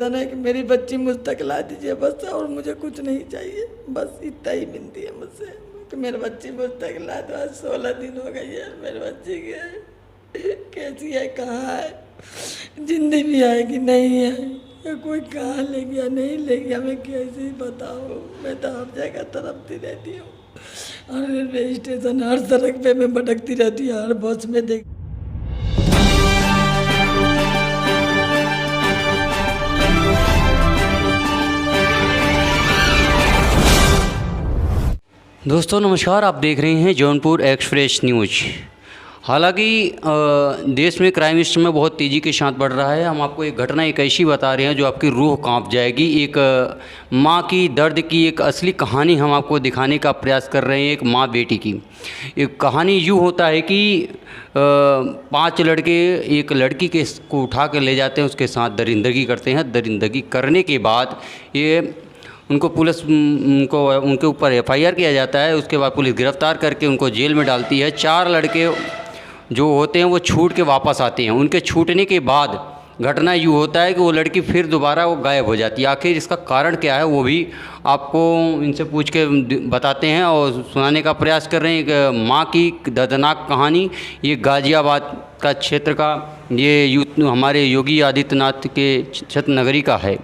निवेदन है कि मेरी बच्ची मुझ तक ला दीजिए बस, और मुझे कुछ नहीं चाहिए, बस इतना ही विनती है मुझसे कि मेरी बच्ची मुझ तक ला दो। आज 16 दिन हो गई है मेरी बच्ची के, कैसी है, कहाँ है, जिंदी भी है कि नहीं है, या कोई कहाँ ले गया नहीं ले गया, मैं कैसे ही बताऊँ। मैं तो हर जगह तड़पती रहती हूँ, हर रेलवे स्टेशन हर सड़क पे मैं भटकती रहती हूँ, हर बस में देख। दोस्तों नमस्कार, आप देख रहे हैं जौनपुर एक्सप्रेस न्यूज। हालांकि देश में क्राइम इस समय बहुत तेज़ी के साथ बढ़ रहा है। हम आपको एक घटना एक ऐसी बता रहे हैं जो आपकी रूह कांप जाएगी। एक माँ की दर्द की एक असली कहानी हम आपको दिखाने का प्रयास कर रहे हैं। एक माँ बेटी की एक कहानी यूँ होता है कि 5 लड़के एक लड़की को उठा कर ले जाते हैं, उसके साथ दरिंदगी करते हैं। दरिंदगी करने के बाद ये उनको पुलिस उनके ऊपर FIR किया जाता है। उसके बाद पुलिस गिरफ्तार करके उनको जेल में डालती है। 4 लड़के जो होते हैं वो छूट के वापस आते हैं। उनके छूटने के बाद घटना यूँ होता है कि वो लड़की फिर दोबारा वो गायब हो जाती है। आखिर इसका कारण क्या है वो भी आपको इनसे पूछ के बताते हैं और सुनाने का प्रयास कर रहे हैं। एक माँ की दर्दनाक कहानी, ये गाज़ियाबाद का क्षेत्र का, ये हमारे योगी आदित्यनाथ के क्षेत्र नगरी का है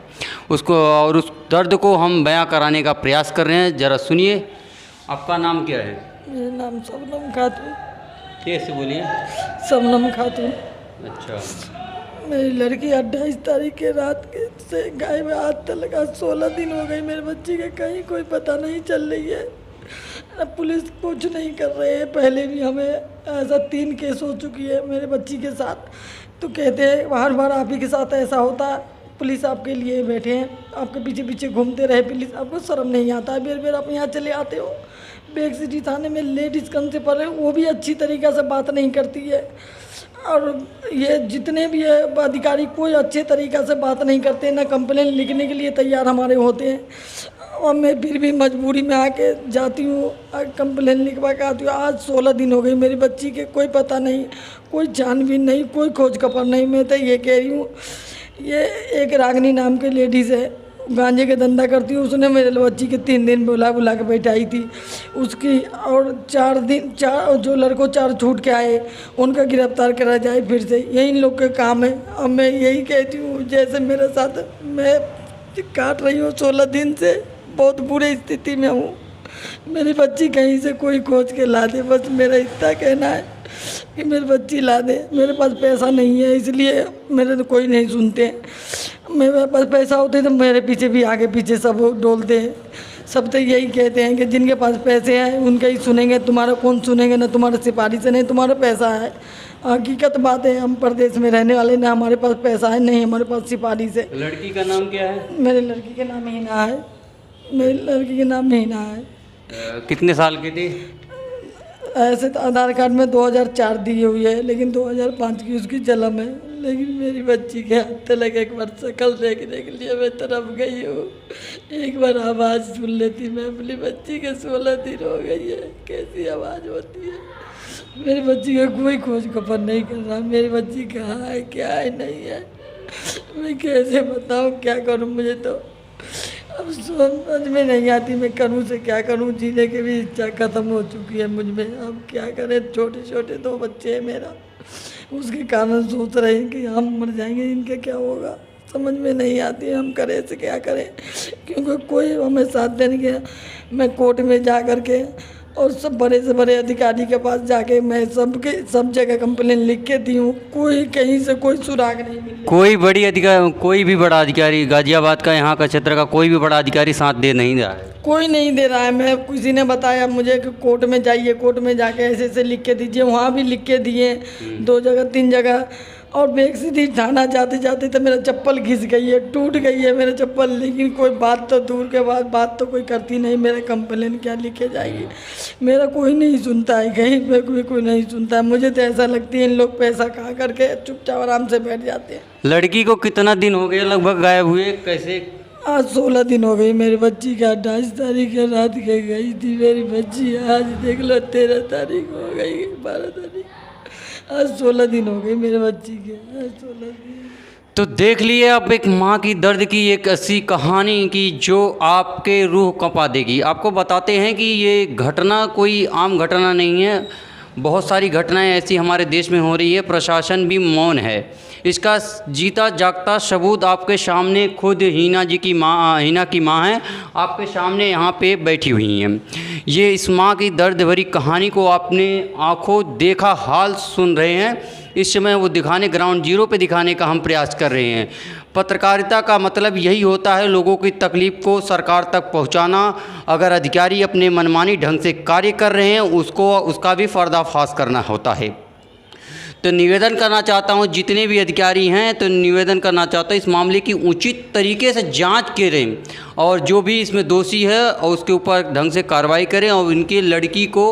उसको, और उस दर्द को हम बयां कराने का प्रयास कर रहे हैं। ज़रा सुनिए। आपका नाम क्या है? मेरा नाम शबनम खातून। कैसे बोलिए? शबनम खातून। अच्छा। मेरी लड़की 28 तारीख के रात के से गायब है। आज तक 16 दिन हो गई मेरे बच्ची का कहीं कोई पता नहीं चल रही है। अब पुलिस कुछ नहीं कर रहे हैं। पहले भी हमें ऐसा 3 केस हो चुकी है मेरे बच्ची के साथ, तो कहते हैं बार बार आप ही के साथ ऐसा होता है, पुलिस आपके लिए बैठे हैं, आपके पीछे पीछे घूमते रहे पुलिस, आपको शर्म नहीं आता है? बेर बेर आप यहाँ चले आते हो। बेग सिटी थाने में लेडीज़ कांस्टेबल है, वो भी अच्छी तरीक़ा से बात नहीं करती है, और ये जितने भी है अधिकारी कोई अच्छे तरीक़ा से बात नहीं करते, ना कंप्लेन लिखने के लिए तैयार हमारे होते हैं। और मैं फिर भी मजबूरी में आके जाती हूँ, कंप्लेन लिखवा के आती हूँ। आज 16 दिन हो गई मेरी बच्ची के कोई पता नहीं, कोई छानबीन नहीं, कोई खोज खबर नहीं। मैं तो ये कह रही हूँ, ये एक रागनी नाम की लेडीज़ है, गांजे के धंधा करती है। उसने मेरे बच्ची के 3 दिन बुला के बैठाई थी उसकी, और 4 दिन जो लड़कों 4 छूट के आए उनका गिरफ्तार करा जाए फिर से, यही इन लोग के काम है। अब मैं यही कहती हूँ, जैसे मेरे साथ मैं काट रही हूँ 16 दिन से, बहुत बुरी स्थिति में हूँ। मेरी बच्ची कहीं से कोई खोज के ला दे, बस मेरा इतना कहना है कि मेरी बच्ची ला दे। मेरे पास पैसा नहीं है, इसलिए मेरे तो कोई नहीं सुनते। मेरे पास पैसा होते तो मेरे पीछे भी आगे पीछे सब डोलते हैं। सब तो यही कहते हैं कि जिनके पास पैसे हैं उनके ही सुनेंगे, तुम्हारा कौन सुनेंगे, ना तुम्हारे सिपाही से, नहीं तुम्हारा पैसा है। हकीकत बात है, हम प्रदेश में रहने वाले, ना हमारे पास पैसा है, नहीं हमारे पास सिपाही से। लड़की का नाम क्या है? मेरी लड़की का नाम हीना है। मेरी लड़की का नाम हीना है। कितने साल की थी? ऐसे तो आधार कार्ड में 2004 दी हुई है, लेकिन 2005 की उसकी जन्म है। लेकिन मेरी बच्ची के हाथ तक एक बार शक्ल देखने के लिए मैं तरफ गई हूँ, एक बार आवाज़ सुन लेती। मैं अपनी बच्ची के 16 दिन हो गई है, कैसी आवाज़ होती है। मेरी बच्ची का कोई खोज खबर नहीं कर रहा, मेरी बच्ची कहाँ है, क्या है, नहीं है। मैं कैसे बताऊँ, क्या करूँ? मुझे तो अब समझ में नहीं आती, मैं करूँ से क्या करूँ। जीने की भी इच्छा ख़त्म हो चुकी है मुझ में। अब क्या करें, छोटे छोटे 2 बच्चे हैं मेरा, उसके कारण सोच रहे हैं कि हम मर जाएंगे, इनके क्या होगा, समझ में नहीं आती हम करें से क्या करें, क्योंकि कोई हमें साथ देने के। मैं कोर्ट में जा कर के और सब बड़े से बड़े अधिकारी के पास जाके मैं सब जगह कंप्लेन लिख के दी हूँ, कोई कहीं से कोई सुराग नहीं मिला। कोई भी बड़ा अधिकारी गाज़ियाबाद का, यहाँ का क्षेत्र का कोई भी बड़ा अधिकारी साथ दे नहीं रहा है। कोई नहीं दे रहा है। मैं किसी ने बताया मुझे कि कोर्ट में जाइए, कोर्ट में जाके ऐसे ऐसे लिख के दीजिए, वहाँ भी लिख के दिए 2 जगह 3 जगह। और बेग सिटी थाना जाते जाते तो मेरा चप्पल घिस गई है, टूट गई है मेरा चप्पल। लेकिन कोई बात तो दूर के बाद बात तो कोई करती नहीं। मेरा कंप्लेन क्या लिखे जाएगी, मेरा कोई नहीं सुनता है, कहीं पे कोई नहीं सुनता है। मुझे तो ऐसा लगती है इन लोग पैसा खा करके चुपचाप आराम से बैठ जाते हैं। लड़की को कितना दिन हो गए लगभग गायब हुए? कैसे? आज 16 दिन हो गई मेरी बच्ची का। 28 तारीख के रात के गई थी मेरी बच्ची, आज देख लो 13 तारीख हो गई, 12 तारीख, आज 16 दिन हो गई मेरे बच्ची के। आज 16 दिन। तो देख लिए आप एक माँ की दर्द की एक ऐसी कहानी की जो आपके रूह कंपा देगी। आपको बताते हैं कि ये घटना कोई आम घटना नहीं है, बहुत सारी घटनाएं ऐसी हमारे देश में हो रही है, प्रशासन भी मौन है। इसका जीता जागता सबूत आपके सामने खुद हीना की माँ है, आपके सामने यहाँ पे बैठी हुई हैं। ये इस माँ की दर्द भरी कहानी को आपने आंखों देखा हाल सुन रहे हैं। इस समय वो दिखाने, ग्राउंड जीरो पे दिखाने का हम प्रयास कर रहे हैं। पत्रकारिता का मतलब यही होता है, लोगों की तकलीफ़ को सरकार तक पहुंचाना। अगर अधिकारी अपने मनमानी ढंग से कार्य कर रहे हैं उसका भी पर्दाफाश करना होता है। तो निवेदन करना चाहता हूं, जितने भी अधिकारी हैं तो निवेदन करना चाहता हूं इस मामले की उचित तरीके से जांच करें और जो भी इसमें दोषी है और उसके ऊपर ढंग से कार्रवाई करें और इनकी लड़की को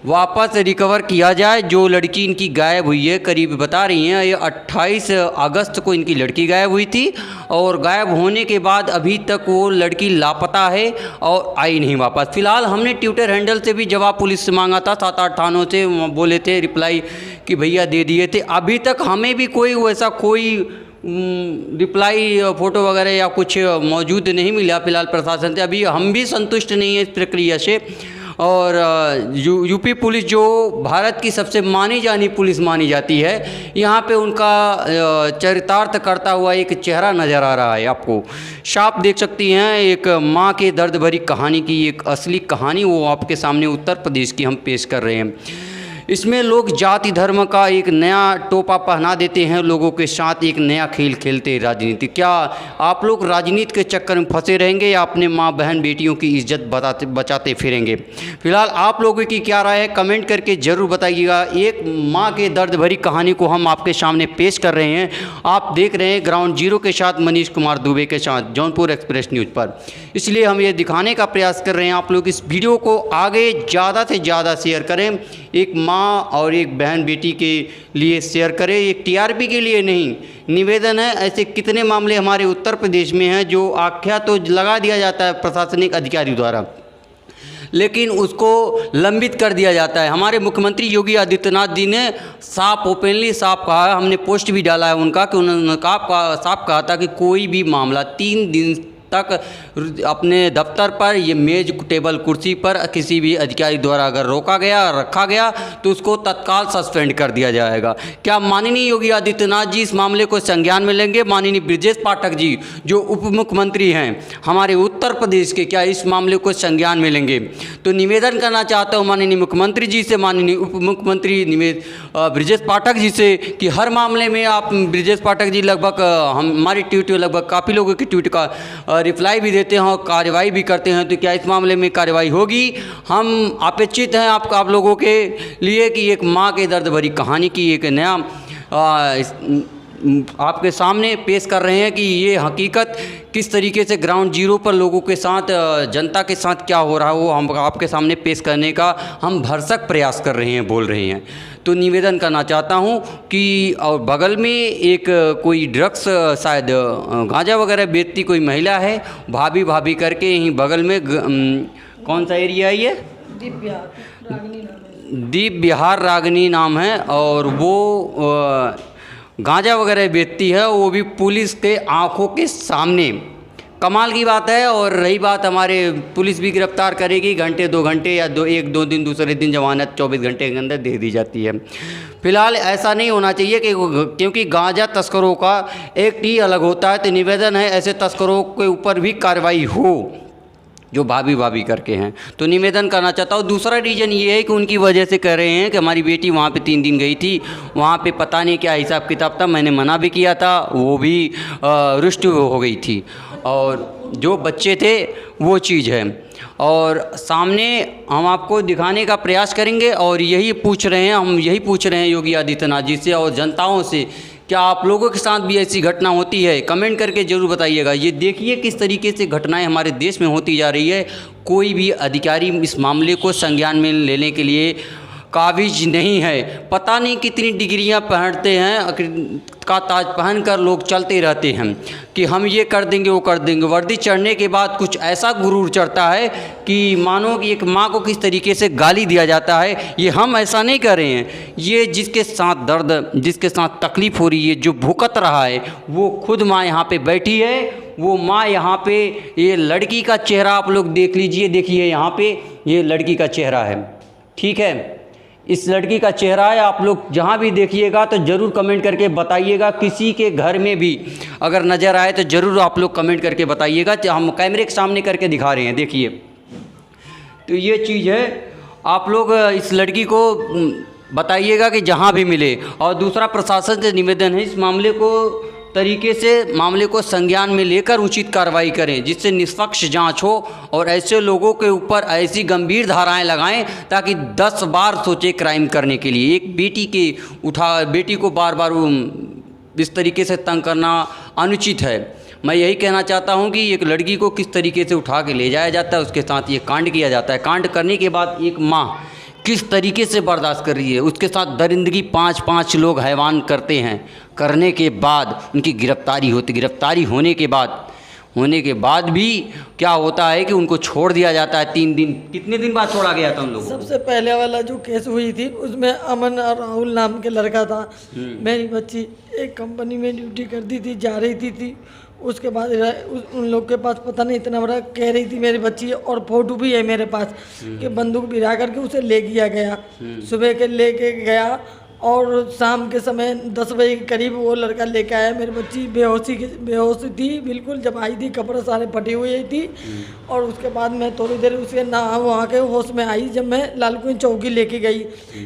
वापस रिकवर किया जाए। जो लड़की इनकी गायब हुई है, करीब बता रही हैं ये 28 अगस्त को इनकी लड़की गायब हुई थी और गायब होने के बाद अभी तक वो लड़की लापता है और आई नहीं वापस। फ़िलहाल हमने ट्विटर हैंडल से भी जवाब पुलिस से मांगा था, 7-8 थानों से बोले थे रिप्लाई कि भैया दे दिए थे। अभी तक हमें भी कोई वैसा कोई रिप्लाई फ़ोटो वगैरह या कुछ मौजूद नहीं मिला फ़िलहाल प्रशासन से। अभी हम भी संतुष्ट नहीं हैं इस प्रक्रिया से। और यूपी पुलिस जो भारत की सबसे मानी जानी पुलिस मानी जाती है, यहाँ पे उनका चरितार्थ करता हुआ एक चेहरा नज़र आ रहा है। आपको साफ देख सकती हैं एक माँ के दर्द भरी कहानी की एक असली कहानी वो आपके सामने उत्तर प्रदेश की हम पेश कर रहे हैं। इसमें लोग जाति धर्म का एक नया टोपा पहना देते हैं, लोगों के साथ एक नया खेल खेलते हैं राजनीति। क्या आप लोग राजनीति के चक्कर में फंसे रहेंगे या अपने माँ बहन बेटियों की इज्जत बचाते फिरेंगे? फिलहाल आप लोगों की क्या राय है कमेंट करके ज़रूर बताइएगा। एक माँ के दर्द भरी कहानी को हम आपके सामने पेश कर रहे हैं। आप देख रहे हैं ग्राउंड जीरो के साथ मनीष कुमार दुबे के साथ जौनपुर एक्सप्रेस न्यूज़ पर। इसलिए हम ये दिखाने का प्रयास कर रहे हैं। आप लोग इस वीडियो को आगे ज़्यादा से ज़्यादा शेयर करें। एक माँ और एक बहन बेटी के लिए शेयर करें, एक टीआरपी के लिए नहीं। निवेदन है, ऐसे कितने मामले हमारे उत्तर प्रदेश में हैं जो आख्या तो लगा दिया जाता है प्रशासनिक अधिकारी द्वारा, लेकिन उसको लंबित कर दिया जाता है। हमारे मुख्यमंत्री योगी आदित्यनाथ जी ने ओपनली साफ कहा है, हमने पोस्ट भी डाला है उनका कि उन्होंने साफ कहा था कि कोई भी मामला 3 दिन तक अपने दफ्तर पर ये मेज टेबल कुर्सी पर किसी भी अधिकारी द्वारा अगर रोका गया रखा गया तो उसको तत्काल सस्पेंड कर दिया जाएगा। क्या माननीय योगी आदित्यनाथ जी इस मामले को संज्ञान में लेंगे? माननीय ब्रजेश पाठक जी जो उप मुख्यमंत्री हैं हमारे उत्तर प्रदेश के, क्या इस मामले को संज्ञान में लेंगे? तो निवेदन करना चाहता हूँ माननीय मुख्यमंत्री जी से, माननीय उप मुख्यमंत्री ब्रजेश पाठक जी से कि हर मामले में आप ब्रजेश पाठक जी लगभग हमारी ट्वीट लगभग काफ़ी लोगों की ट्वीट का रिप्लाई भी देते हैं और कार्रवाई भी करते हैं। तो क्या इस मामले में कार्रवाई होगी? हम अपेक्षित हैं आप लोगों के लिए कि एक माँ के दर्द भरी कहानी की एक नया आपके सामने पेश कर रहे हैं कि ये हकीकत किस तरीके से ग्राउंड जीरो पर लोगों के साथ, जनता के साथ क्या हो रहा है वो हम आपके सामने पेश करने का हम भरसक प्रयास कर रहे हैं, बोल रहे हैं। तो निवेदन करना चाहता हूं कि और बगल में एक कोई ड्रग्स शायद गांजा वगैरह बेचती कोई महिला है, भाभी करके यहीं बगल में कौन सा एरिया है ये? दीप बिहार रागनी नाम है और वो गांजा वगैरह बेचती है, वो भी पुलिस के आंखों के सामने। कमाल की बात है। और रही बात हमारे पुलिस भी गिरफ्तार करेगी, घंटे 2 घंटे या 1-2 दिन, दूसरे दिन जमानत 24 घंटे के अंदर दे दी जाती है। फिलहाल ऐसा नहीं होना चाहिए क्योंकि गांजा तस्करों का एक्ट ही अलग होता है। तो निवेदन है ऐसे तस्करों के ऊपर भी कार्रवाई हो जो भाभी करके हैं। तो निवेदन करना चाहता हूँ। दूसरा रीज़न ये है कि उनकी वजह से कह रहे हैं कि हमारी बेटी वहाँ पे 3 दिन गई थी, वहाँ पे पता नहीं क्या हिसाब किताब था, मैंने मना भी किया था, वो भी रुष्ट हो गई थी और जो बच्चे थे वो चीज़ है। और सामने हम आपको दिखाने का प्रयास करेंगे और यही पूछ रहे हैं योगी आदित्यनाथ जी से और जनताओं से, क्या आप लोगों के साथ भी ऐसी घटना होती है? कमेंट करके ज़रूर बताइएगा। ये देखिए किस तरीके से घटनाएं हमारे देश में होती जा रही है। कोई भी अधिकारी इस मामले को संज्ञान में लेने के लिए काबिज नहीं है। पता नहीं कितनी डिग्रियां पहनते हैं, का ताज पहनकर लोग चलते रहते हैं कि हम ये कर देंगे वो कर देंगे। वर्दी चढ़ने के बाद कुछ ऐसा गुरूर चढ़ता है कि मानो कि एक माँ को किस तरीके से गाली दिया जाता है। ये हम ऐसा नहीं कर रहे हैं, ये जिसके साथ दर्द, जिसके साथ तकलीफ़ हो रही है, जो भुगत रहा है, वो खुद माँ यहाँ पे बैठी है। वो माँ यहाँ पे, ये लड़की का चेहरा आप लोग देख लीजिए, देखिए यहाँ पे ये लड़की का चेहरा है, ठीक है, इस लड़की का चेहरा है। आप लोग जहाँ भी देखिएगा तो ज़रूर कमेंट करके बताइएगा। किसी के घर में भी अगर नज़र आए तो ज़रूर आप लोग कमेंट करके बताइएगा। हम कैमरे के सामने करके दिखा रहे हैं, देखिए। तो ये चीज़ है, आप लोग इस लड़की को बताइएगा कि जहाँ भी मिले। और दूसरा, प्रशासन से निवेदन है, इस मामले को तरीके से, मामले को संज्ञान में लेकर उचित कार्रवाई करें, जिससे निष्पक्ष जांच हो और ऐसे लोगों के ऊपर ऐसी गंभीर धाराएं लगाएं ताकि 10 बार सोचे क्राइम करने के लिए। एक बेटी को बार बार इस तरीके से तंग करना अनुचित है। मैं यही कहना चाहता हूं कि एक लड़की को किस तरीके से उठा के ले जाया जाता है, उसके साथ ये कांड किया जाता है। कांड करने के बाद एक माँ किस तरीके से बर्दाश्त कर रही है, उसके साथ दरिंदगी 5-5 लोग हैवान करते हैं, करने के बाद उनकी गिरफ्तारी होती। गिरफ्तारी होने के बाद भी क्या होता है कि उनको छोड़ दिया जाता है 3 दिन। कितने दिन बाद छोड़ा गया था उन लोगों को? सबसे पहले वाला जो केस हुई थी उसमें अमन और राहुल नाम के लड़का था। मेरी बच्ची एक कंपनी में ड्यूटी करती थी, जा रही थी। उसके बाद उन लोग के पास पता नहीं इतना बड़ा, कह रही थी मेरी बच्ची, और फोटो भी है मेरे पास कि बंदूक भिरा करके उसे ले गया गया। सुबह के लेके गया और शाम के समय 10 बजे के करीब वो लड़का लेके आया। मेरी बच्ची बेहोश थी बिल्कुल, जब आई थी कपड़े सारे फटे हुए थी। और उसके बाद मैं थोड़ी देर उसे नहा वहाँ के होश में आई। जब मैं लालकुंज चौकी लेके गई,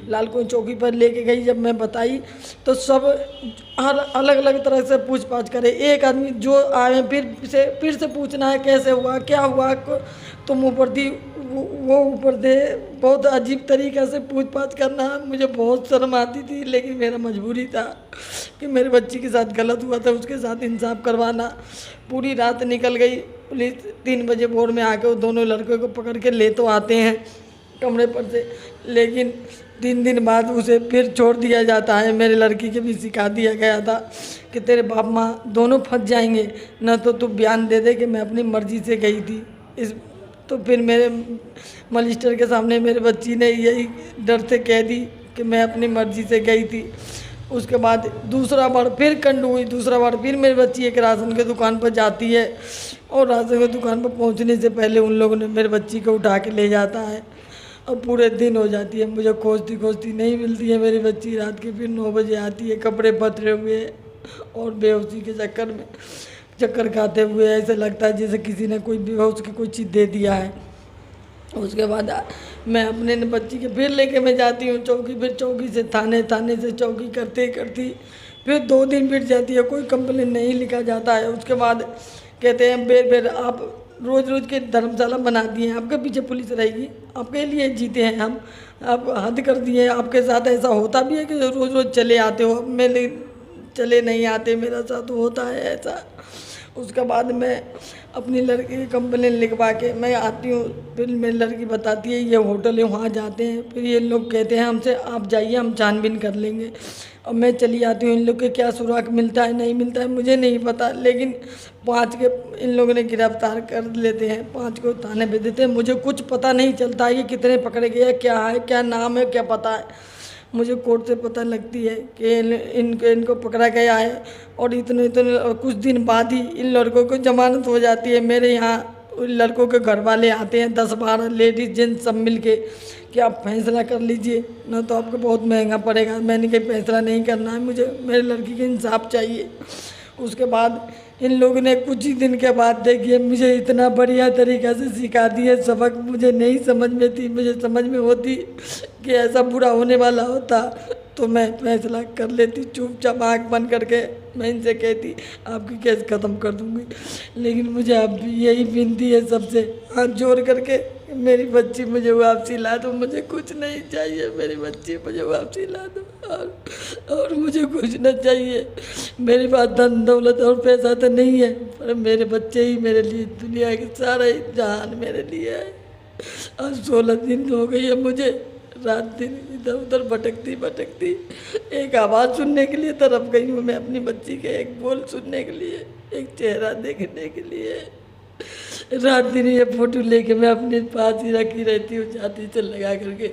लालकुंज चौकी पर लेके गई, जब मैं बताई तो सब हर अलग अलग तरह से पूछ पाछ करे। एक आदमी जो आए फिर से पूछना है कैसे हुआ, क्या हुआ, तुम ऊपर थी, वो ऊपर थे। बहुत अजीब तरीक़े से पूछ पाछ करना, मुझे बहुत शर्म आती थी, लेकिन मेरा मजबूरी था कि मेरी बच्ची के साथ गलत हुआ था, उसके साथ इंसाफ करवाना। पूरी रात निकल गई, पुलिस 3 बजे भोर में आके वो दोनों लड़कों को पकड़ के ले तो आते हैं कमरे पर से, लेकिन 3 दिन बाद उसे फिर छोड़ दिया जाता है। मेरे लड़की के भी सिखा दिया गया था कि तेरे बाप माँ दोनों फंस जाएंगे, न तो तू बयान दे दे कि मैं अपनी मर्ज़ी से गई थी। तो फिर मेरे मजिस्टर के सामने मेरी बच्ची ने यही डर से कह दी कि मैं अपनी मर्ज़ी से गई थी। उसके बाद दूसरा बार फिर कंड हुई, दूसरा बार फिर मेरी बच्ची एक राशन की दुकान पर जाती है और राशन की दुकान पर पहुंचने से पहले उन लोगों ने मेरी बच्ची को उठा के ले जाता है और पूरे दिन हो जाती है। मुझे खोजती नहीं मिलती है मेरी बच्ची। रात के फिर 9 बजे आती है, कपड़े पतरे हुए और बेहोशी के चक्कर खाते हुए ऐसे लगता है जैसे किसी ने कोई बेहोश की कोई चीज़ दे दिया है। उसके बाद मैं अपने बच्ची के फिर लेके मैं जाती हूँ चौकी, फिर चौकी से थाने, थाने से चौकी करते फिर 2 दिन बीत जाती है, कोई कंप्लेन नहीं लिखा जाता है। उसके बाद कहते हैं बेर आप रोज़ के धर्मशाला बना दिए हैं, आपके पीछे पुलिस रहेगी, आपके लिए जीते हैं हम, आप हद कर दिए। आपके साथ ऐसा होता भी है कि रोज़ चले आते हो, मेरे चले नहीं आते, मेरा साथ होता है ऐसा। उसके बाद मैं अपनी लड़की की कंप्लेन लिखवा के मैं आती हूँ, फिर मेरी लड़की बताती है ये होटल है, वहाँ जाते हैं। फिर ये लोग कहते हैं हमसे आप जाइए, हम छानबीन कर लेंगे, और मैं चली आती हूँ। इन लोग के क्या सुराग मिलता है नहीं मिलता है मुझे नहीं पता, लेकिन 5 के इन लोगों ने गिरफ्तार कर लेते हैं, 5 को थाने भेज देते हैं। मुझे कुछ पता नहीं चलता है कि कितने पकड़े गए, क्या है, क्या नाम है, क्या पता है। मुझे कोर्ट से पता लगती है कि इनको पकड़ा गया है, और इतने कुछ दिन बाद ही इन लड़कों को जमानत हो जाती है। मेरे यहाँ लड़कों के घर वाले आते हैं 10-12 लेडीज जेंट्स सब मिल के कि आप फैसला कर लीजिए, ना तो आपको बहुत महंगा पड़ेगा। मैंने कहीं फैसला नहीं करना है, मुझे मेरे लड़की का इंसाफ चाहिए। उसके बाद इन लोगों ने कुछ ही दिन के बाद देखिए मुझे इतना बढ़िया तरीक़ा से सिखा दिए सबक। मुझे नहीं समझ में थी, मुझे समझ में होती कि ऐसा बुरा होने वाला होता तो मैं फैसला कर लेती, चुपचाप आँख बंद करके मैं इनसे कहती आपकी केस ख़त्म कर दूंगी। लेकिन मुझे अब यही विनती है सबसे हाथ जोड़ करके, मेरी बच्ची मुझे वापसी ला दो, मुझे कुछ नहीं चाहिए, मेरी बच्ची मुझे वापसी ला दो, और मुझे कुछ न चाहिए। मेरे पास धन दौलत और पैसा तो नहीं है, पर मेरे बच्चे ही मेरे लिए दुनिया के सारा ही जहान मेरे लिए है। आज 16 दिन हो गई है मुझे रात दिन इधर उधर भटकती एक आवाज़ सुनने के लिए तरफ गई हूँ मैं अपनी बच्ची के, एक बोल सुनने के लिए, एक चेहरा देखने के लिए। रात दिन ये फोटो लेके मैं अपने पास ही रखी रहती हूँ, छाती से लगा करके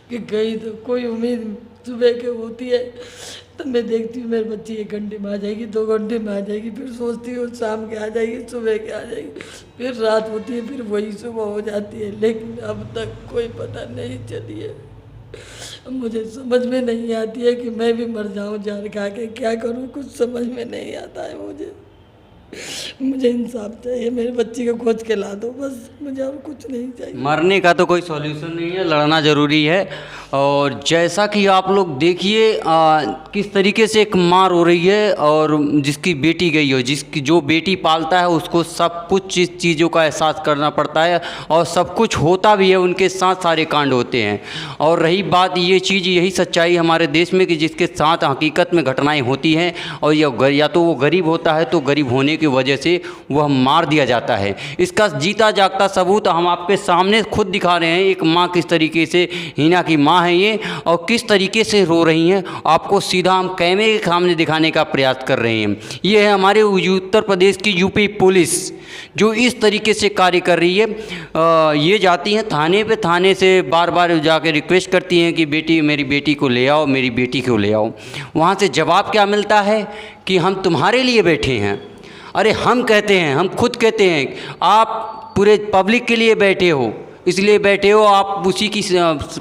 कि कहीं तो कोई उम्मीद सुबह के होती है। तब मैं देखती हूँ मेरी बच्ची 1 घंटे में आ जाएगी, 2 घंटे में आ जाएगी, फिर सोचती हूँ शाम के आ जाएगी, सुबह के आ जाएगी, फिर रात होती है, फिर वही सुबह हो जाती है। लेकिन अब तक कोई पता नहीं चली है। मुझे समझ में नहीं आती है कि मैं भी मर जाऊँ जान खा के, क्या करूँ, कुछ समझ में नहीं आता है मुझे इंसाफ चाहिए, मेरी बच्ची को खोज के ला दो बस, मुझे और कुछ नहीं चाहिए। मरने का तो कोई सॉल्यूशन नहीं है, लड़ना ज़रूरी है। और जैसा कि आप लोग देखिए किस तरीके से एक माँ रो रही है और जिसकी बेटी गई हो, जिसकी जो बेटी पालता है उसको सब कुछ इस चीज़ों का एहसास करना पड़ता है और सब कुछ होता भी है, उनके साथ सारे कांड होते हैं। और रही बात ये चीज़, यही सच्चाई हमारे देश में कि जिसके साथ हकीकत में घटनाएँ होती हैं और या तो वो गरीब होता है तो गरीब होने की वजह से वह मार दिया जाता है। इसका जीता जागता सबूत हम आपके सामने खुद दिखा रहे हैं। एक माँ किस तरीके से, हिना की माँ है ये, और किस तरीके से रो रही हैं, आपको सीधा हम कैमरे के सामने दिखाने का प्रयास कर रहे हैं। ये है हमारे उत्तर प्रदेश की यूपी पुलिस जो इस तरीके से कार्य कर रही है। ये जाती हैं थाने पे, थाने से बार बार जाकर रिक्वेस्ट करती हैं कि बेटी, मेरी बेटी को ले आओ, मेरी बेटी को ले आओ। वहाँ से जवाब क्या मिलता है कि हम तुम्हारे लिए बैठे हैं। अरे हम कहते हैं, हम खुद कहते हैं, आप पूरे पब्लिक के लिए बैठे हो, इसलिए बैठे हो, आप उसी की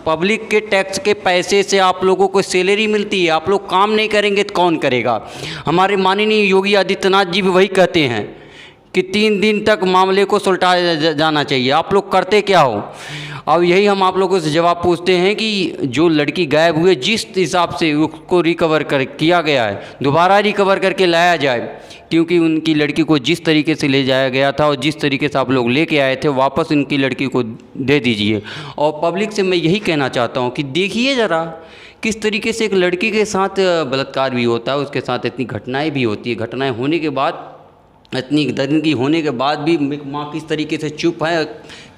पब्लिक के टैक्स के पैसे से आप लोगों को सैलरी मिलती है। आप लोग काम नहीं करेंगे तो कौन करेगा। हमारे माननीय योगी आदित्यनाथ जी भी वही कहते हैं कि 3 दिन तक मामले को सुलटाया जाना चाहिए। आप लोग करते क्या हो। अब यही हम आप लोगों से जवाब पूछते हैं कि जो लड़की गायब हुई, जिस हिसाब से उसको रिकवर किया गया है, दोबारा रिकवर करके लाया जाए, क्योंकि उनकी लड़की को जिस तरीके से ले जाया गया था और जिस तरीके से आप लोग लेके आए थे, वापस उनकी लड़की को दे दीजिए। और पब्लिक से मैं यही कहना चाहता हूँ कि देखिए ज़रा किस तरीके से एक लड़की के साथ बलात्कार भी होता है, उसके साथ इतनी घटनाएँ भी होती है। घटनाएँ होने के बाद, इतनी दर्दनाक होने के बाद भी माँ किस तरीके से चुप है,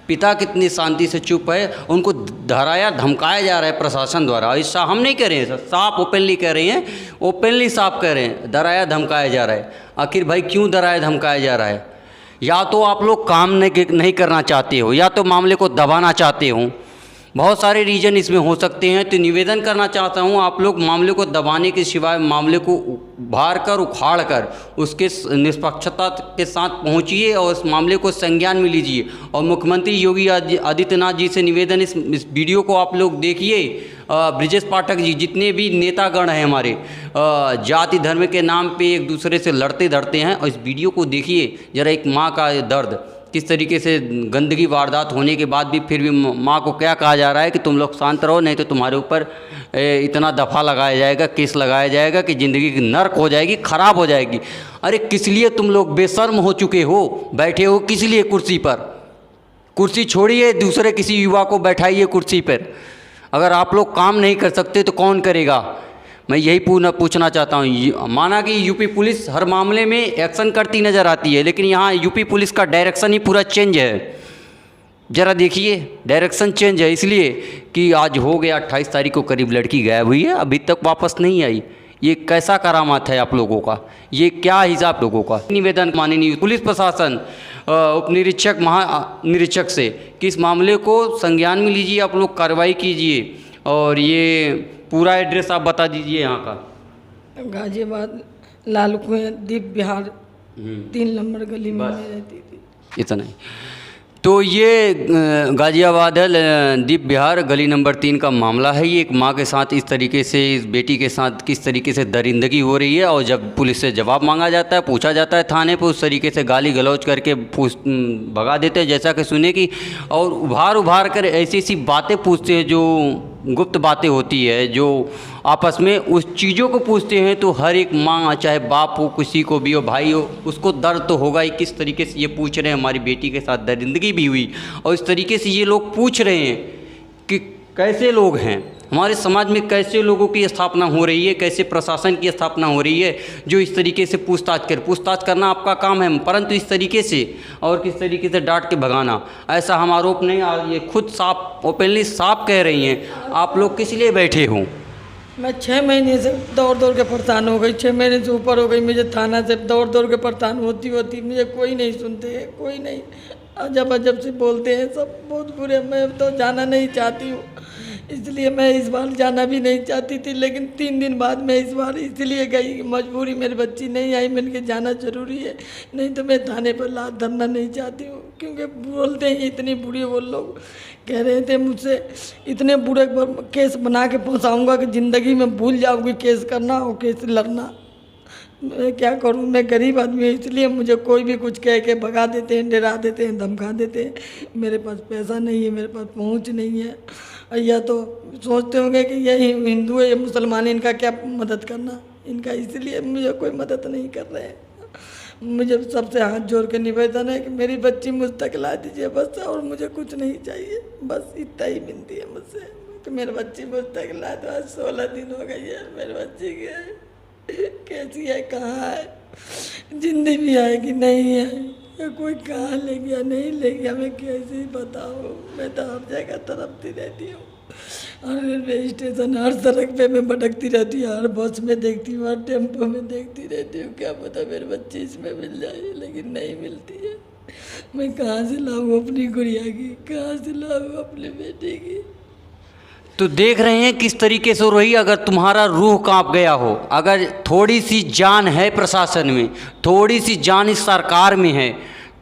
पिता कितनी शांति से चुप है। उनको डराया धमकाया जा रहा है प्रशासन द्वारा। ऐसा हम नहीं कह रहे हैं, साफ ओपनली कह रहे हैं, ओपनली साफ कह रहे हैं, डराया धमकाया जा रहा है। आखिर भाई क्यों डराया धमकाया जा रहा है। या तो आप लोग काम नहीं करना चाहते हो, या तो मामले को दबाना चाहते हो। बहुत सारे रीज़न इसमें हो सकते हैं। तो निवेदन करना चाहता हूं, आप लोग मामले को दबाने के सिवाय मामले को उभार कर, उखाड़ कर उसके निष्पक्षता के साथ पहुंचिए और इस मामले को संज्ञान में लीजिए। और मुख्यमंत्री योगी आदित्यनाथ जी से निवेदन, इस वीडियो को आप लोग देखिए। ब्रिजेश पाठक जी, जितने भी नेतागण हैं हमारे, जाति धर्म के नाम पे एक दूसरे से लड़ते धड़ते हैं, और इस वीडियो को देखिए ज़रा। एक माँ का दर्द, किस तरीके से गंदगी वारदात होने के बाद भी फिर भी माँ को क्या कहा जा रहा है कि तुम लोग शांत रहो, नहीं तो तुम्हारे ऊपर इतना दफ़ा लगाया जाएगा, केस लगाया जाएगा कि ज़िंदगी की नर्क हो जाएगी, ख़राब हो जाएगी। अरे किस लिए तुम लोग बेशर्म हो चुके हो, बैठे हो किस लिए कुर्सी पर। कुर्सी छोड़िए, दूसरे किसी युवा को बैठाइए कुर्सी पर। अगर आप लोग काम नहीं कर सकते तो कौन करेगा। मैं यही पूछना चाहता हूँ। माना कि यूपी पुलिस हर मामले में एक्शन करती नज़र आती है, लेकिन यहाँ यूपी पुलिस का डायरेक्शन ही पूरा चेंज है। ज़रा देखिए, डायरेक्शन चेंज है, इसलिए कि आज हो गया 28 तारीख को करीब लड़की गायब हुई है, अभी तक वापस नहीं आई। ये कैसा करामात है आप लोगों का, ये क्या हिसाब लोगों का। निवेदन माननीय पुलिस प्रशासन, उप निरीक्षक, महानिरीक्षक से कि इस मामले को संज्ञान में लीजिए, आप लोग कार्रवाई कीजिए। और ये पूरा एड्रेस आप बता दीजिए यहाँ का। गाजियाबाद लाल कुएं दीप विहार 3 नंबर गली में मैं रहती थी। इतना ही। तो ये गाजियाबाद दीप विहार गली नंबर 3 का मामला है। ये एक माँ के साथ इस तरीके से, इस बेटी के साथ किस तरीके से दरिंदगी हो रही है। और जब पुलिस से जवाब मांगा जाता है, पूछा जाता है थाने पर, उस तरीके से गाली गलौज करके भगा देते हैं, जैसा कि सुने कि। और उभार कर ऐसी ऐसी बातें पूछते हैं जो गुप्त बातें होती है, जो आपस में उस चीज़ों को पूछते हैं। तो हर एक माँ, चाहे बाप हो, किसी को भी हो, भाई हो, उसको दर्द तो होगा ही। किस तरीके से ये पूछ रहे हैं, हमारी बेटी के साथ दरिंदगी भी हुई, और इस तरीके से ये लोग पूछ रहे हैं कि कैसे लोग हैं। हमारे समाज में कैसे लोगों की स्थापना हो रही है, कैसे प्रशासन की स्थापना हो रही है जो इस तरीके से पूछताछ करना आपका काम है, परंतु इस तरीके से और किस तरीके से डांट के भगाना, ऐसा हम आरोप नहीं, ये खुद साफ ओपनली साफ कह रही हैं। आप लोग किस लिए बैठे हो? मैं 6 महीने से दौड़ के परेशान हो गई, 6 महीने से ऊपर हो गई। मुझे थाना से दौड़ के परेशान होती मुझे कोई नहीं सुनते हैं, कोई नहीं, अजब से बोलते हैं सब, बहुत बुरे। मैं तो जाना नहीं चाहती हूँ, इसलिए मैं इस बार जाना भी नहीं चाहती थी, लेकिन 3 दिन बाद मैं इस बार इसलिए गई, मजबूरी, मेरी बच्ची नहीं आई, मैंने कहा जाना ज़रूरी है, नहीं तो मैं थाने पर लात धरना नहीं चाहती हूँ। क्योंकि बोलते हैं इतनी बुरी, वो लोग कह रहे थे मुझसे इतने बुरे केस बना के फंसाऊँगा कि ज़िंदगी में भूल जाओगी केस करना और केस लड़ना। मैं क्या करूं, मैं गरीब आदमी हूँ, इसलिए मुझे कोई भी कुछ कह के भगा देते हैं, डरा देते हैं, धमका देते हैं। मेरे पास पैसा नहीं है, मेरे पास पहुंच नहीं है, या तो सोचते होंगे कि ये हिंदू है, ये मुसलमान है, इनका क्या मदद करना इनका, इसलिए मुझे कोई मदद नहीं कर रहे हैं। मुझे सबसे हाथ जोड़ के निवेदन है कि मेरी बच्ची मुझ तक ला दीजिए बस, और मुझे कुछ नहीं चाहिए, बस इतना ही विनती है मुझसे कि मेरी बच्ची मुझ तक ला दो। आज 16 दिन हो गई है मेरी बच्ची के, कैसी है, कहाँ है, जिंदी भी है कि नहीं है, या कोई कहाँ ले गया नहीं ले गया, मैं कैसे ही बताऊँ। मैं तो हर जगह तड़पती रहती हूँ, हर रेलवे स्टेशन, हर सड़क पे मैं भटकती रहती हूँ, हर बस में देखती हूँ, हर टेम्पो में देखती रहती हूँ, क्या पता मेरी बच्ची इसमें मिल जाए, लेकिन नहीं मिलती है। मैं कहाँ से लाऊँ अपनी गुड़िया की, कहाँ से लाऊँ अपनी बेटी की। तो देख रहे हैं किस तरीके से रही, अगर तुम्हारा रूह कांप गया हो, अगर थोड़ी सी जान है प्रशासन में, थोड़ी सी जान इस सरकार में है,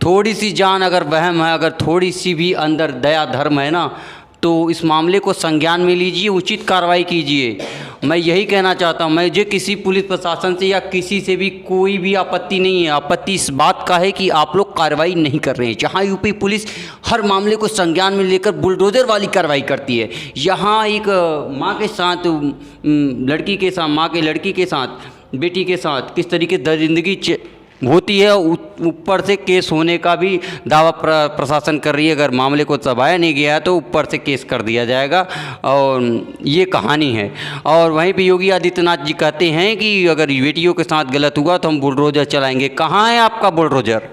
थोड़ी सी जान अगर वहम है, अगर थोड़ी सी भी अंदर दया धर्म है ना, तो इस मामले को संज्ञान में लीजिए, उचित कार्रवाई कीजिए। मैं यही कहना चाहता हूँ, मुझे किसी पुलिस प्रशासन से या किसी से भी कोई भी आपत्ति नहीं है। आपत्ति इस बात का है कि आप लोग कार्रवाई नहीं कर रहे हैं। जहाँ यूपी पुलिस हर मामले को संज्ञान में लेकर बुलडोजर वाली कार्रवाई करती है, यहाँ एक माँ के साथ लड़की के साथ, माँ के लड़की के साथ, बेटी के साथ किस तरीके दरिंदगी होती है, ऊपर से केस होने का भी दावा प्रशासन कर रही है। अगर मामले को दबाया नहीं गया तो ऊपर से केस कर दिया जाएगा, और ये कहानी है। और वहीं पे योगी आदित्यनाथ जी कहते हैं कि अगर बेटियों के साथ गलत हुआ तो हम बुलडोजर चलाएंगे। कहाँ है आपका बुलडोजर?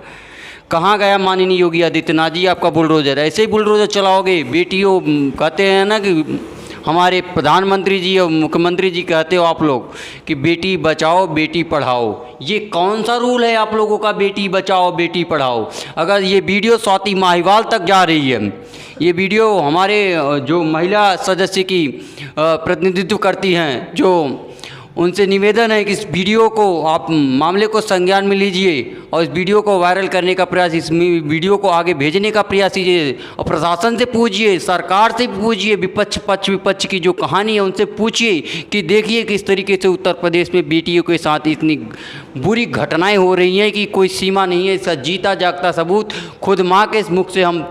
कहाँ गया माननीय योगी आदित्यनाथ जी आपका बुलडोजर? ऐसे ही बुलडोजर चलाओगे? बेटियों कहते हैं ना कि हमारे प्रधानमंत्री जी और मुख्यमंत्री जी कहते हो आप लोग कि बेटी बचाओ बेटी पढ़ाओ। ये कौन सा रूल है आप लोगों का, बेटी बचाओ बेटी पढ़ाओ? अगर ये वीडियो स्वाति माहिवाल तक जा रही है, ये वीडियो हमारे जो महिला सदस्य की प्रतिनिधित्व करती हैं, जो उनसे निवेदन है कि इस वीडियो को आप मामले को संज्ञान में लीजिए और इस वीडियो को वायरल करने का प्रयास, इस वीडियो को आगे भेजने का प्रयास कीजिए, और प्रशासन से पूछिए, सरकार से पूछिए, विपक्ष की जो कहानी है उनसे पूछिए कि देखिए किस तरीके से उत्तर प्रदेश में बेटियों के साथ इतनी बुरी घटनाएं हो रही हैं कि कोई सीमा नहीं है। इसका जीता जागता सबूत खुद माँ के मुख से हम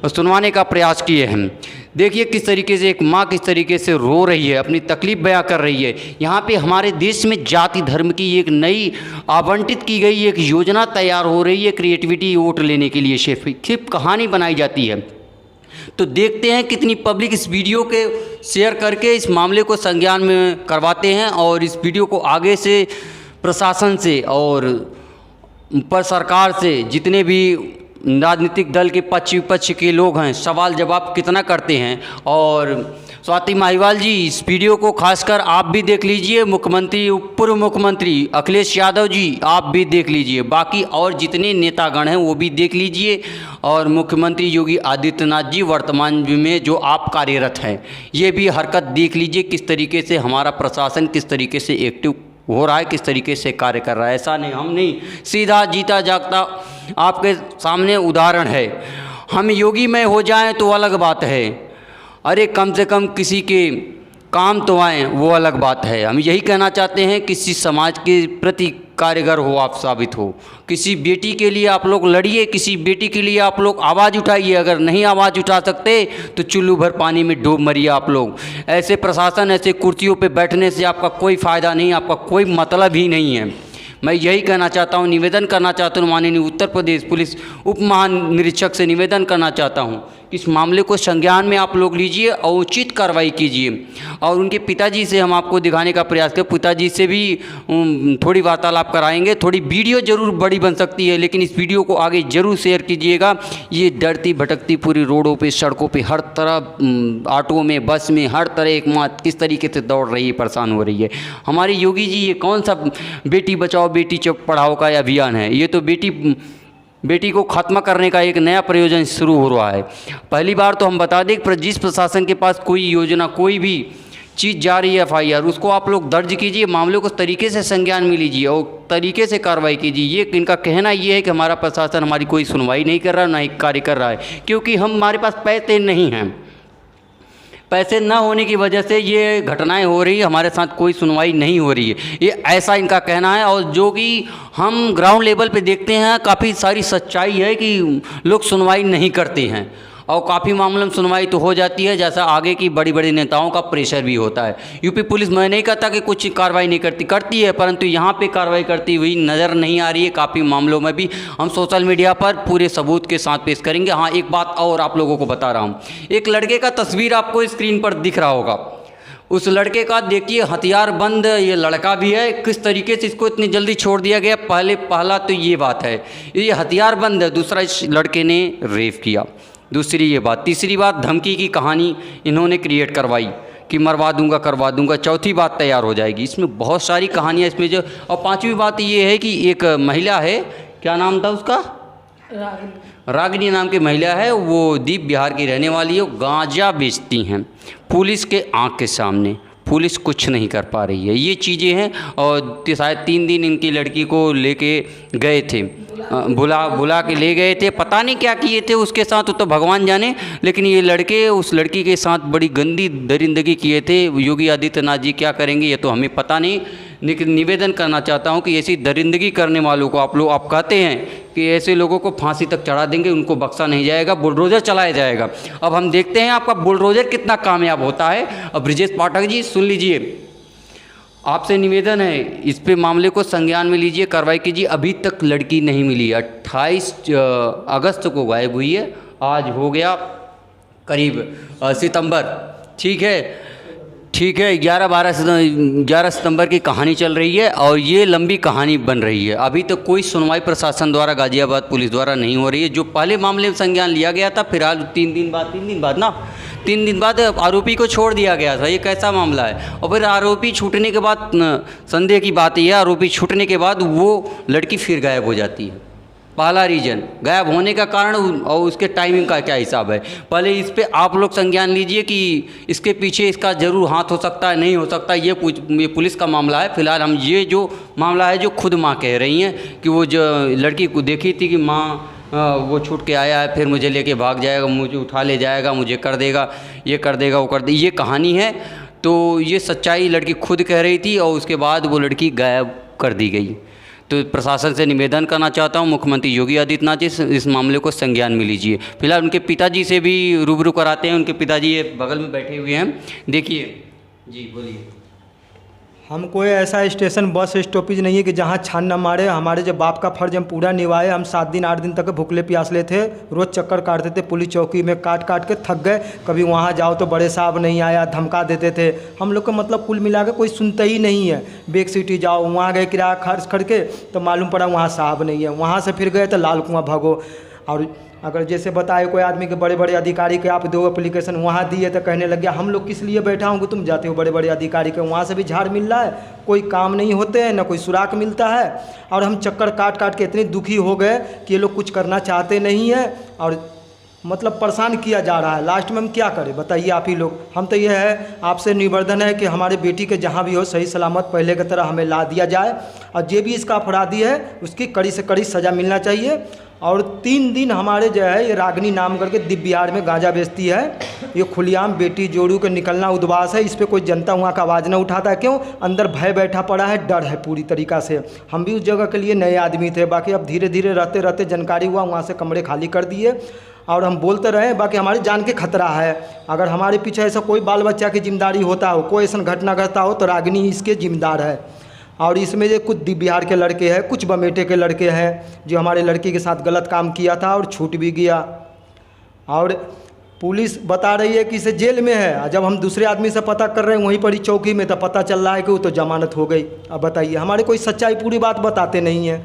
सुनवाने का प्रयास किए हैं। देखिए किस तरीके से एक माँ किस तरीके से रो रही है, अपनी तकलीफ़ बयां कर रही है। यहाँ पे हमारे देश में जाति धर्म की एक नई आवंटित की गई एक योजना तैयार हो रही है, क्रिएटिविटी वोट लेने के लिए सिर्फ कहानी बनाई जाती है। तो देखते हैं कितनी पब्लिक इस वीडियो के शेयर करके इस मामले को संज्ञान में करवाते हैं, और इस वीडियो को आगे से प्रशासन से और पर सरकार से जितने भी राजनीतिक दल के पक्ष विपक्ष के लोग हैं सवाल जवाब कितना करते हैं। और स्वाति माहिवाल जी, इस वीडियो को खासकर आप भी देख लीजिए, मुख्यमंत्री पूर्व मुख्यमंत्री अखिलेश यादव जी आप भी देख लीजिए, बाकी और जितने नेतागण हैं वो भी देख लीजिए, और मुख्यमंत्री योगी आदित्यनाथ जी वर्तमान में जो आप कार्यरत हैं ये भी हरकत देख लीजिए, किस तरीके से हमारा प्रशासन किस तरीके से एक्टिव हो रहा है, किस तरीके से कार्य कर रहा है। ऐसा नहीं, हम नहीं, सीधा जीता जागता आपके सामने उदाहरण है। हम योगी में हो जाएं तो अलग बात है, अरे कम से कम किसी के काम तो आएँ वो अलग बात है। हम यही कहना चाहते हैं, किसी समाज के प्रति कार्यगर हो आप, साबित हो, किसी बेटी के लिए आप लोग लड़िए, किसी बेटी के लिए आप लोग आवाज़ उठाइए। अगर नहीं आवाज़ उठा सकते तो चुल्लू भर पानी में डूब मरिए आप लोग। ऐसे प्रशासन, ऐसे कुर्सियों पे बैठने से आपका कोई फ़ायदा नहीं, आपका कोई मतलब ही नहीं है। मैं यही कहना चाहता हूँ, निवेदन करना चाहता हूँ माननीय उत्तर प्रदेश पुलिस उप महानिरीक्षक से निवेदन करना चाहता हूँ कि इस मामले को संज्ञान में आप लोग लीजिए और उचित कार्रवाई कीजिए। और उनके पिताजी से हम आपको दिखाने का प्रयास करें, पिताजी से भी थोड़ी वार्तालाप कराएंगे। थोड़ी वीडियो ज़रूर बड़ी बन सकती है, लेकिन इस वीडियो को आगे ज़रूर शेयर कीजिएगा। ये डरती भटकती पूरी रोडों पे, सड़कों पे, हर तरह ऑटो में, बस में, हर तरह एक माँ किस तरीके से दौड़ रही है, परेशान हो रही है। हमारे योगी जी ये कौन सा बेटी बचाओ बेटी पढ़ाओ का अभियान है? ये तो बेटी को खत्म करने का एक नया प्रयोजन शुरू हो रहा है। पहली बार तो हम बता दें कि जिस प्रशासन के पास कोई योजना, कोई भी चीज़ जा रही है FIR, उसको आप लोग दर्ज कीजिए, मामले को तरीके से संज्ञान में लीजिए और तरीके से कार्रवाई कीजिए। ये इनका कहना ये है कि हमारा प्रशासन हमारी कोई सुनवाई नहीं कर रहा, ना ही कार्य कर रहा है, क्योंकि हमारे पास पैसे नहीं हैं। पैसे न होने की वजह से ये घटनाएं हो रही है, हमारे साथ कोई सुनवाई नहीं हो रही है, ये ऐसा इनका कहना है। और जो कि हम ग्राउंड लेवल पे देखते हैं, काफ़ी सारी सच्चाई है कि लोग सुनवाई नहीं करते हैं और काफ़ी मामलों में सुनवाई तो हो जाती है, जैसा आगे की बड़ी बड़ी नेताओं का प्रेशर भी होता है। यूपी पुलिस, मैं नहीं कहता कि कुछ कार्रवाई नहीं करती है, परंतु यहाँ पे कार्रवाई करती हुई नज़र नहीं आ रही है। काफ़ी मामलों में भी हम सोशल मीडिया पर पूरे सबूत के साथ पेश करेंगे। हाँ, एक बात और आप लोगों को बता रहा हूँ, एक लड़के का तस्वीर आपको स्क्रीन पर दिख रहा होगा। उस लड़के का देखिए, हथियार बंद ये लड़का भी है। किस तरीके से इसको इतनी जल्दी छोड़ दिया गया, पहला तो ये बात है, ये हथियार बंद है। दूसरा, इस लड़के ने रेप किया। दूसरी ये बात। तीसरी बात, धमकी की कहानी इन्होंने क्रिएट करवाई कि मरवा दूंगा, करवा दूंगा। चौथी बात तैयार हो जाएगी। इसमें बहुत सारी कहानियाँ इसमें जो। और पांचवी बात ये है कि एक महिला है, क्या नाम था उसका? रागिनी नाम की महिला है, वो दीप बिहार की रहने वाली है। गांजा बेचती हैं पुलिस के आँख के सामने, पुलिस कुछ नहीं कर पा रही है। ये चीज़ें हैं। और शायद 3 दिन इनकी लड़की को लेके गए थे, बुला के ले गए थे, पता नहीं क्या किए थे उसके साथ, तो भगवान जाने। लेकिन ये लड़के उस लड़की के साथ बड़ी गंदी दरिंदगी किए थे। योगी आदित्यनाथ जी क्या करेंगे ये तो हमें पता नहीं, लेकिन निवेदन करना चाहता हूँ कि ऐसी दरिंदगी करने वालों को आप कहते हैं कि ऐसे लोगों को फांसी तक चढ़ा देंगे, उनको बख्शा नहीं जाएगा, बुलडोज़र चलाया जाएगा। अब हम देखते हैं आपका बुलडोज़र कितना कामयाब होता है। अब ब्रिजेश पाठक जी सुन लीजिए, आपसे निवेदन है, इस पे मामले को संज्ञान में लीजिए, कार्रवाई कीजिए। अभी तक लड़की नहीं मिली। 28 अगस्त को गायब हुई है, आज हो गया करीब सितंबर, ठीक है 11 सितंबर की कहानी चल रही है और ये लंबी कहानी बन रही है। अभी तक कोई सुनवाई प्रशासन द्वारा, गाजियाबाद पुलिस द्वारा नहीं हो रही है। जो पहले मामले में संज्ञान लिया गया था, फिलहाल 3 दिन बाद आरोपी को छोड़ दिया गया था। ये कैसा मामला है? और फिर आरोपी छूटने के बाद, संदेह की बात यह है, आरोपी छूटने के बाद वो लड़की फिर गायब हो जाती है। पहला रीजन गायब होने का कारण और उसके टाइमिंग का क्या हिसाब है, पहले इस पे आप लोग संज्ञान लीजिए कि इसके पीछे इसका ज़रूर हाथ हो सकता है, नहीं हो सकता। ये पुलिस का मामला है। फिलहाल हम ये जो मामला है, जो खुद माँ कह रही हैं कि वो जो लड़की को देखी थी कि माँ वो छूट के आया है, फिर मुझे लेके भाग जाएगा, मुझे उठा ले जाएगा, मुझे कर देगा, ये कर देगा, वो कर देगा, ये कहानी है। तो ये सच्चाई लड़की खुद कह रही थी और उसके बाद वो लड़की गायब कर दी गई। तो प्रशासन से निवेदन करना चाहता हूँ, मुख्यमंत्री योगी आदित्यनाथ जी इस मामले को संज्ञान में लीजिए। फिलहाल उनके पिताजी से भी रूबरू कराते हैं। उनके पिताजी ये बगल में बैठे हुए हैं, देखिए जी, बोलिए। हम कोई ऐसा स्टेशन बस स्टॉपेज नहीं है कि जहाँ छान न मारे। हमारे जो बाप का फर्ज हम पूरा निभाए। हम 7 दिन 8 दिन तक भूखले प्यासले थे, रोज़ चक्कर काटते थे पुलिस चौकी में, काट के थक गए। कभी वहाँ जाओ तो बड़े साहब नहीं आया, धमका देते थे। हम लोग का मतलब कुल मिला के कोई सुनता ही नहीं है। बेग सिटी जाओ, वहाँ गए किराया खर्च करके तो मालूम पड़ा वहाँ साहब नहीं है। वहाँ से फिर गए तो लाल कुआं भागो। और अगर जैसे बताए कोई आदमी के बड़े बड़े अधिकारी के आप 2 एप्लीकेशन वहाँ दिए तो कहने लग गया हम लोग किस लिए बैठा होंगे, तुम जाते हो बड़े बड़े अधिकारी के, वहाँ से भी झाड़ मिल रहा है, कोई काम नहीं होते हैं, ना कोई सुराग मिलता है। और हम चक्कर काट के इतने दुखी हो गए कि ये लोग कुछ करना चाहते नहीं हैं और मतलब परेशान किया जा रहा है। लास्ट में हम क्या करें बताइए आप ही लोग। हम तो ये है आपसे निवेदन है कि हमारे बेटी के जहाँ भी हो सही सलामत पहले की तरह हमें ला दिया जाए और जो भी इसका अपराधी है उसकी कड़ी से कड़ी सज़ा मिलना चाहिए। और 3 दिन हमारे जो है ये रागिनी नाम करके दिव्य बिहार में गांजा बेचती है। ये खुलेआम बेटी जोड़ू के निकलना उद्वास है। इस पर कोई जनता वहाँ का आवाज़ नहीं उठाता है। क्यों? अंदर भय बैठा पड़ा है, डर है पूरी तरीक़ा से। हम भी उस जगह के लिए नए आदमी थे, बाकी अब धीरे धीरे रहते रहते जानकारी हुआ, वहाँ से कमरे खाली कर दिए और हम बोलते रहे। बाकी हमारी जान के खतरा है। अगर हमारे पीछे ऐसा कोई बाल बच्चा की जिम्मेदारी होता हो, कोई ऐसा घटना घटता हो तो रागिनी इसके जिम्मेदार है। और इसमें ये कुछ बिहार के लड़के हैं, कुछ बमेटे के लड़के हैं जो हमारे लड़की के साथ गलत काम किया था और छूट भी गया। और पुलिस बता रही है कि इसे जेल में है, और जब हम दूसरे आदमी से पता कर रहे हैं वहीं पर ही चौकी में, तो पता चल रहा है कि वो तो जमानत हो गई। अब बताइए, हमारे कोई सच्चाई पूरी बात बताते नहीं हैं।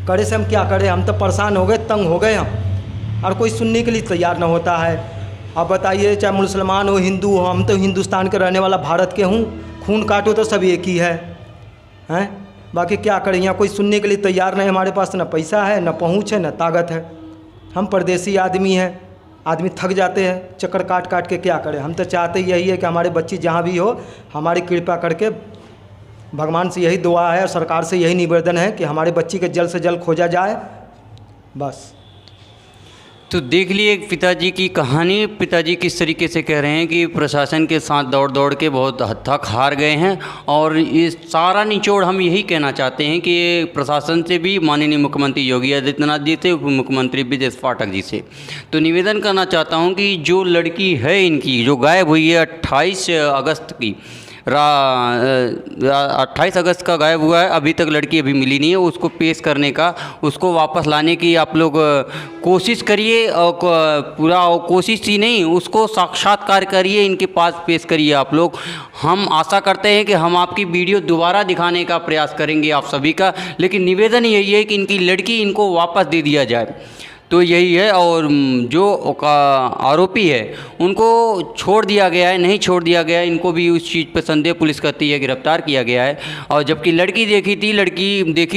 करे से हम क्या करें, हम तो परेशान हो गए, तंग हो गए हम, और कोई सुनने के लिए तैयार ना होता है। अब बताइए, चाहे मुसलमान हो हिंदू हो, हम तो हिंदुस्तान के रहने वाला भारत के हूँ, खून काटो तो सब एक ही है हैं। बाकी क्या करें, यहाँ कोई सुनने के लिए तैयार नहीं। हमारे पास ना पैसा है, ना पहुँच है, ना ताकत है। हम परदेसी आदमी हैं, आदमी थक जाते हैं चक्कर काट काट के, क्या करें। हम तो चाहते यही है कि हमारे बच्ची जहाँ भी हो, हमारी कृपा करके भगवान से यही दुआ है और सरकार से यही निवेदन है कि हमारे बच्ची के जल्द से जल्द खोजा जाए, बस। तो देख लिए पिताजी की कहानी। पिताजी किस तरीके से कह रहे हैं कि प्रशासन के साथ दौड़ दौड़ के बहुत हद तक हार गए हैं, और ये सारा निचोड़ हम यही कहना चाहते हैं कि प्रशासन से भी, माननीय मुख्यमंत्री योगी आदित्यनाथ जी से, उप मुख्यमंत्री ब्रजेश पाठक जी से तो निवेदन करना चाहता हूं कि जो लड़की है इनकी, जो गायब हुई है 28 अगस्त की 28 अगस्त का गायब हुआ है, अभी तक लड़की अभी मिली नहीं है। उसको पेश करने का, उसको वापस लाने की आप लोग कोशिश करिए, और पूरा कोशिश ही नहीं, उसको साक्षात्कार करिए, इनके पास पेश करिए आप लोग। हम आशा करते हैं कि हम आपकी वीडियो दोबारा दिखाने का प्रयास करेंगे आप सभी का, लेकिन निवेदन यही है कि इनकी लड़की इनको वापस दे दिया जाए, तो यही है। और जो आरोपी है उनको छोड़ दिया गया है, नहीं छोड़ दिया गया है, इनको भी उस चीज़ पर संदेह पुलिस करती है, गिरफ्तार किया गया है। और जबकि लड़की देखी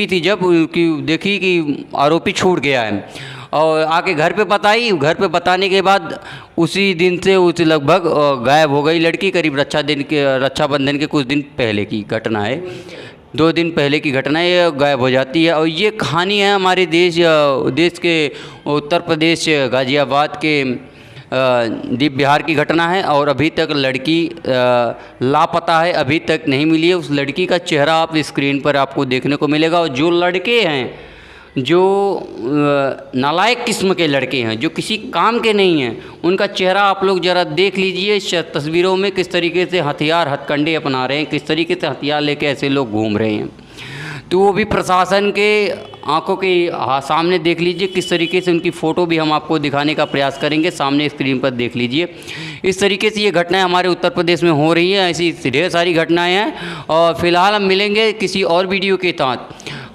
थी जब कि देखी कि आरोपी छूट गया है, और आके घर पे बताई, घर पे बताने के बाद उसी दिन से उस लगभग गायब हो गई लड़की। करीब रक्षाबंधन के कुछ दिन पहले की घटना है, 2 दिन पहले की घटना है, ये गायब हो जाती है। और ये कहानी है हमारे देश के उत्तर प्रदेश गाज़ियाबाद के दीप बिहार की घटना है, और अभी तक लड़की लापता है, अभी तक नहीं मिली है। उस लड़की का चेहरा आप स्क्रीन पर आपको देखने को मिलेगा। और जो लड़के हैं, जो नालायक किस्म के लड़के हैं, जो किसी काम के नहीं हैं, उनका चेहरा आप लोग ज़रा देख लीजिए तस्वीरों में, किस तरीके से हथकंडे अपना रहे हैं, किस तरीके से हथियार लेके ऐसे लोग घूम रहे हैं। तो वो भी प्रशासन के आंखों के सामने देख लीजिए, किस तरीके से उनकी फ़ोटो भी हम आपको दिखाने का प्रयास करेंगे, सामने स्क्रीन पर देख लीजिए। इस तरीके से ये घटनाएं हमारे उत्तर प्रदेश में हो रही हैं, ऐसी ढेर सारी घटनाएं हैं। और फिलहाल हम मिलेंगे किसी और वीडियो के साथ,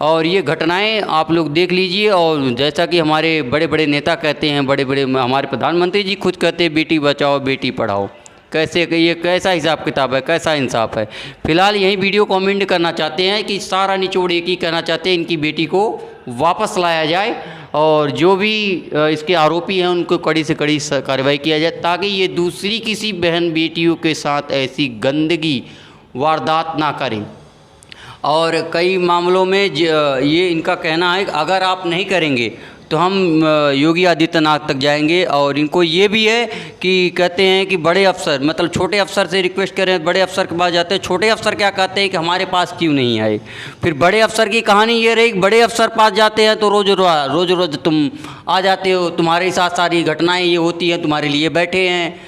और ये घटनाएं आप लोग देख लीजिए। और जैसा कि हमारे बड़े बड़े नेता कहते हैं, बड़े हमारे प्रधानमंत्री जी खुद कहते हैं, बेटी बचाओ बेटी पढ़ाओ। कैसे, ये कैसा हिसाब किताब है, कैसा इंसाफ है। फिलहाल यही वीडियो कमेंट करना चाहते हैं कि सारा निचोड़ एक ही कहना चाहते हैं, इनकी बेटी को वापस लाया जाए, और जो भी इसके आरोपी हैं उनको कड़ी से कड़ी कार्रवाई किया जाए, ताकि ये दूसरी किसी बहन बेटियों के साथ ऐसी गंदगी वारदात ना करें। और कई मामलों में ये इनका कहना है कि अगर आप नहीं करेंगे तो हम योगी आदित्यनाथ तक जाएंगे। और इनको ये भी है कि कहते हैं कि बड़े अफसर, मतलब छोटे अफसर से रिक्वेस्ट करें, बड़े अफसर के पास जाते हैं, छोटे अफसर क्या कहते हैं कि हमारे पास क्यों नहीं आए। फिर बड़े अफसर की कहानी ये रही, बड़े अफसर पास जाते हैं तो रोज़ तुम आ जाते हो, तुम्हारे साथ सारी घटनाएँ ये होती हैं, तुम्हारे लिए बैठे हैं,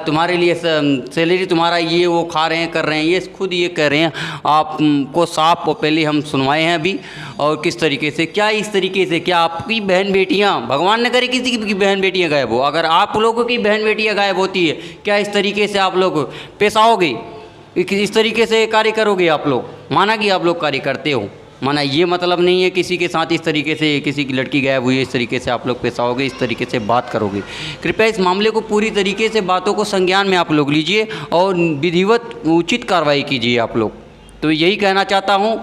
तुम्हारे लिए सैलरी तुम्हारा ये वो खा रहे हैं, कर रहे हैं, ये खुद ये कह रहे हैं। आपको साफ पहले हम सुनवाए हैं अभी, और किस तरीके से, क्या इस तरीके से, क्या आपकी बहन बेटियां, भगवान न करे किसी की बहन बेटियां गायब हो, अगर आप लोगों की बहन बेटियां गायब होती है, क्या इस तरीके से आप लोग पेश आओगे, इस तरीके से कार्य करोगे आप लोग। माना कि आप लोग कार्य करते हो, माना ये मतलब नहीं है किसी के साथ इस तरीके से, किसी की लड़की गायब हुई है इस तरीके से आप लोग पेश आओगे, इस तरीके से बात करोगे। कृपया इस मामले को पूरी तरीके से, बातों को संज्ञान में आप लोग लीजिए और विधिवत उचित कार्रवाई कीजिए आप लोग। तो यही कहना चाहता हूँ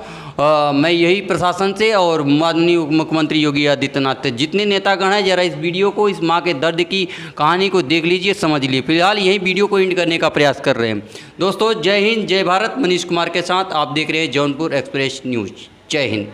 मैं, यही प्रशासन से और माननीय मुख्यमंत्री योगी आदित्यनाथ से, जितने नेतागण हैं, जरा इस वीडियो को, इस माँ के दर्द की कहानी को देख लीजिए, समझ लीजिए। फिलहाल यही वीडियो को एंड करने का प्रयास कर रहे हैं। दोस्तों जय हिंद, जय भारत। मनीष कुमार के साथ आप देख रहे हैं जौनपुर एक्सप्रेस न्यूज़। जय हिंद।